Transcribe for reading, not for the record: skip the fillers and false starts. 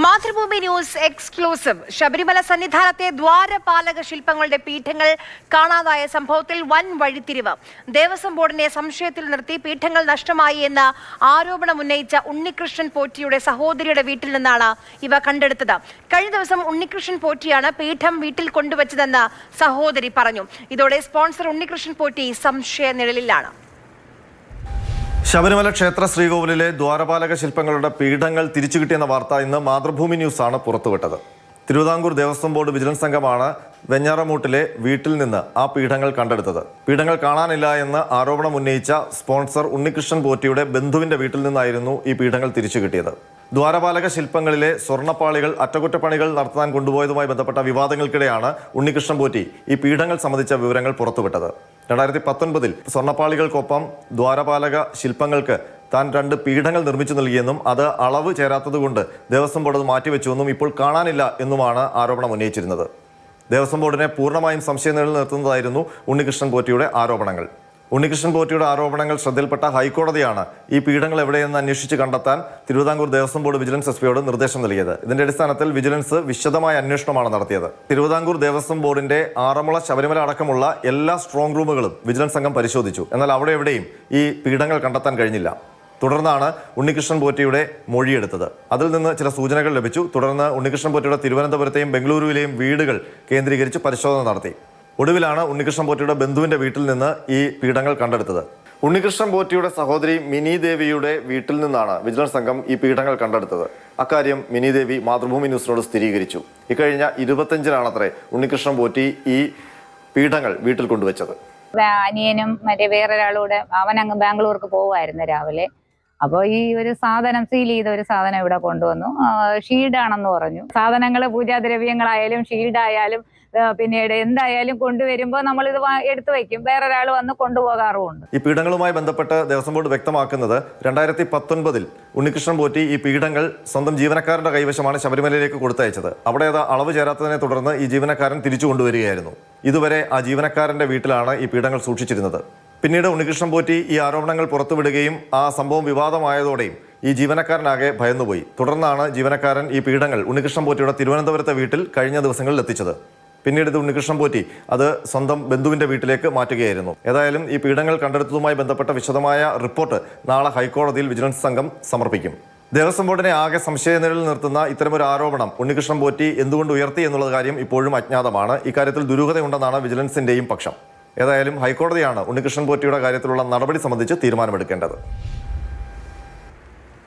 Mathrubhumi news exclusive. Sabarimala സന്നിധാനത്തെ ദ്വാരപാലക ശില്പങ്ങളുടെ പീഠങ്ങൾ കാണാതായ സംഭവത്തിൽ വൻ വഴിത്തിരിവ്. ദേവസ്വം ബോർഡിനെ സംശയത്തിൽ നിർത്തി പീഠങ്ങൾ നഷ്ടമായി എന്ന ആരോപണം ഉന്നയിച്ച ഉണ്ണികൃഷ്ണൻ പോറ്റിയുടെ സഹോദരിയുടെ വീട്ടിൽ നിന്നാണ് ഇവ കണ്ടെടുത്തത്. കഴിഞ്ഞ ദിവസം ഉണ്ണികൃഷ്ണൻ പോറ്റിയാണ് പീഠം വീട്ടിൽ കൊണ്ടുവച്ചതെന്ന് സഹോദരി പറഞ്ഞു. ഇതോടെ സ്പോൺസർ ഉണ്ണികൃഷ്ണൻ പോറ്റി സംശയ നിഴലിലാണ്. ശബരിമല ക്ഷേത്ര ശ്രീകോവിലിലെ ദ്വാരപാലക ശില്പങ്ങളുടെ പീഠങ്ങൾ തിരിച്ചു കിട്ടിയെന്ന വാർത്ത ഇന്ന് മാതൃഭൂമി ന്യൂസാണ് പുറത്തുവിട്ടത്. തിരുവിതാംകൂർ ദേവസ്വം ബോർഡ് വിജിലൻസ് സംഘമാണ് വെഞ്ഞാറമൂട്ടിലെ വീട്ടിൽ നിന്ന് ആ പീഠങ്ങൾ കണ്ടെടുത്തത്. പീഠങ്ങൾ കാണാനില്ല എന്ന് ആരോപണം ഉന്നയിച്ച സ്പോൺസർ ഉണ്ണികൃഷ്ണൻ പോറ്റിയുടെ ബന്ധുവിന്റെ വീട്ടിൽ നിന്നായിരുന്നു ഈ പീഠങ്ങൾ തിരിച്ചു കിട്ടിയത്. ദ്വാരപാലക ശില്പങ്ങളിലെ സ്വർണ്ണപ്പാളികൾ അറ്റകുറ്റപ്പണികൾ നടത്താൻ കൊണ്ടുപോയതുമായി ബന്ധപ്പെട്ട വിവാദങ്ങൾക്കിടെയാണ് ഉണ്ണികൃഷ്ണൻ പോറ്റി ഈ പീഠങ്ങൾ സംബന്ധിച്ച വിവരങ്ങൾ പുറത്തുവിട്ടത്. 2019 സ്വർണ്ണപ്പാളികൾക്കൊപ്പം ദ്വാരപാലക ശില്പങ്ങൾക്ക് താൻ 2 പീഠങ്ങൾ നിർമ്മിച്ചു നൽകിയെന്നും അത് അളവ് ചേരാത്തതുകൊണ്ട് ദേവസ്വം ബോർഡ് അത് മാറ്റിവെച്ചുവെന്നും ഇപ്പോൾ കാണാനില്ല എന്നുമാണ് ആരോപണം ഉന്നയിച്ചിരുന്നത്. ദേവസ്വം ബോർഡിനെ പൂർണ്ണമായും സംശയം നിലനിർത്തുന്നതായിരുന്നു ഉണ്ണികൃഷ്ണൻ പോറ്റിയുടെ ആരോപണങ്ങൾ. ഉണ്ണികൃഷ്ണൻ പോറ്റിയുടെ ആരോപണങ്ങൾ ശ്രദ്ധയിൽപ്പെട്ട ഹൈക്കോടതിയാണ് ഈ പീഠങ്ങൾ എവിടെയെന്ന് അന്വേഷിച്ച് കണ്ടെത്താൻ തിരുവിതാംകൂർ ദേവസ്വം ബോർഡ് വിജിലൻസ് എസ്പിയോട് നിർദ്ദേശം നൽകിയത്. ഇതിന്റെ അടിസ്ഥാനത്തിൽ വിജിലൻസ് വിശദമായ അന്വേഷണമാണ് നടത്തിയത്. തിരുവിതാംകൂർ ദേവസ്വം ബോർഡിന്റെ ആറന്മുള, ശബരിമല അടക്കമുള്ള എല്ലാ സ്ട്രോങ് റൂമുകളും വിജിലൻസ് സംഘം പരിശോധിച്ചു. എന്നാൽ അവിടെ എവിടെയും ഈ പീഠങ്ങൾ കണ്ടെത്താൻ കഴിഞ്ഞില്ല. തുടർന്നാണ് ഉണ്ണികൃഷ്ണൻ പോറ്റിയുടെ മൊഴിയെടുത്തത്. അതിൽ നിന്ന് ചില സൂചനകൾ ലഭിച്ചു. തുടർന്ന് ഉണ്ണികൃഷ്ണൻ പോറ്റിയുടെ തിരുവനന്തപുരത്തെയും ബംഗളൂരുവിലെയും വീടുകൾ കേന്ദ്രീകരിച്ച് പരിശോധന നടത്തി. ഒടുവിലാണ് ഉണ്ണികൃഷ്ണൻ പോറ്റിയുടെ ബന്ധുവിന്റെ വീട്ടിൽ നിന്ന് ഈ പീഠങ്ങൾ കണ്ടെടുത്തത്. ഉണ്ണികൃഷ്ണൻ പോറ്റിയുടെ സഹോദരി മിനി ദേവിയുടെ വീട്ടിൽ നിന്നാണ് വിജിലൻസ് സംഘം ഈ പീഠങ്ങൾ കണ്ടെടുത്തത്. അക്കാര്യം മിനി ദേവി മാതൃഭൂമി ന്യൂസിനോട് സ്ഥിരീകരിച്ചു. ഇക്കഴിഞ്ഞ 25-നാണത്രേ ഉണ്ണികൃഷ്ണൻ പോറ്റി ഈ പീഠങ്ങൾ വീട്ടിൽ കൊണ്ടുവച്ചത്. അനിയനും മറ്റേ വേറൊരാളൂടെ അവൻ അങ്ങ് ബാംഗ്ലൂർക്ക് പോവായിരുന്നു രാവിലെ. അപ്പോൾ ഈ ഒരു സാധനം സീൽ ചെയ്ത ഒരു സാധനം ഇവിടെ കൊണ്ടുവന്നു. ഷീൽഡാണെന്ന് പറഞ്ഞു. സാധനങ്ങൾ, പൂജാദ്രവ്യങ്ങളായാലും ഷീൽഡായാലും പിന്നീട് എന്തായാലും കൊണ്ടുവരുമ്പോൾ നമ്മളിത് എടുത്തു വയ്ക്കും. വേറൊരാൾ വന്ന് കൊണ്ടുപോകാറുമുണ്ട്. ഈ പീഠങ്ങളുമായി ബന്ധപ്പെട്ട് ദേവസ്വം ബോർഡ് വ്യക്തമാക്കുന്നത് 2019 ഉണ്ണികൃഷ്ണൻ പോറ്റി ഈ പീഠങ്ങൾ സ്വന്തം ജീവനക്കാരന്റെ കൈവശമാണ് ശബരിമലയിലേക്ക് കൊടുത്തയച്ചത്. അവിടെ അത് അളവ് ചേരാത്തതിനെ തുടർന്ന് ഈ ജീവനക്കാരൻ തിരിച്ചു കൊണ്ടുവരികയായിരുന്നു. ഇതുവരെ ആ ജീവനക്കാരന്റെ വീട്ടിലാണ് ഈ പീഠങ്ങൾ സൂക്ഷിച്ചിരുന്നത്. പിന്നീട് ഉണ്ണികൃഷ്ണൻ പോറ്റി ഈ ആരോപണങ്ങൾ പുറത്തുവിടുകയും ആ സംഭവം വിവാദമായതോടെയും ഈ ജീവനക്കാരനാകെ ഭയന്നുപോയി. തുടർന്നാണ് ജീവനക്കാരൻ ഈ പീഠങ്ങൾ ഉണ്ണികൃഷ്ണൻ പോറ്റിയുടെ തിരുവനന്തപുരത്തെ വീട്ടിൽ കഴിഞ്ഞ ദിവസങ്ങളിൽ എത്തിച്ചത്. പിന്നീട് ഇത് ഉണ്ണികൃഷ്ണൻ പോറ്റി അത് സ്വന്തം ബന്ധുവിന്റെ വീട്ടിലേക്ക് മാറ്റുകയായിരുന്നു. ഏതായാലും ഈ പീഠങ്ങൾ കണ്ടെടുത്തതുമായി ബന്ധപ്പെട്ട വിശദമായ റിപ്പോർട്ട് നാളെ ഹൈക്കോടതിയിൽ വിജിലൻസ് സംഘം സമർപ്പിക്കും. ദേവസ്വം ബോർഡിനെ ആകെ സംശയനിഴലിൽ നിർത്തുന്ന ഇത്തരമൊരു ആരോപണം ഉണ്ണികൃഷ്ണൻ പോറ്റി എന്തുകൊണ്ട് ഉയർത്തി എന്നുള്ള കാര്യം ഇപ്പോഴും അജ്ഞാതമാണ്. ഇക്കാര്യത്തിൽ ദുരൂഹതയുണ്ടെന്നാണ് വിജിലൻസിന്റെയും പക്ഷം. ഏതായാലും ഹൈക്കോടതിയാണ് ഉണ്ണികൃഷ്ണൻ പോറ്റിയുടെ കാര്യത്തിലുള്ള നടപടി സംബന്ധിച്ച് തീരുമാനമെടുക്കേണ്ടത്.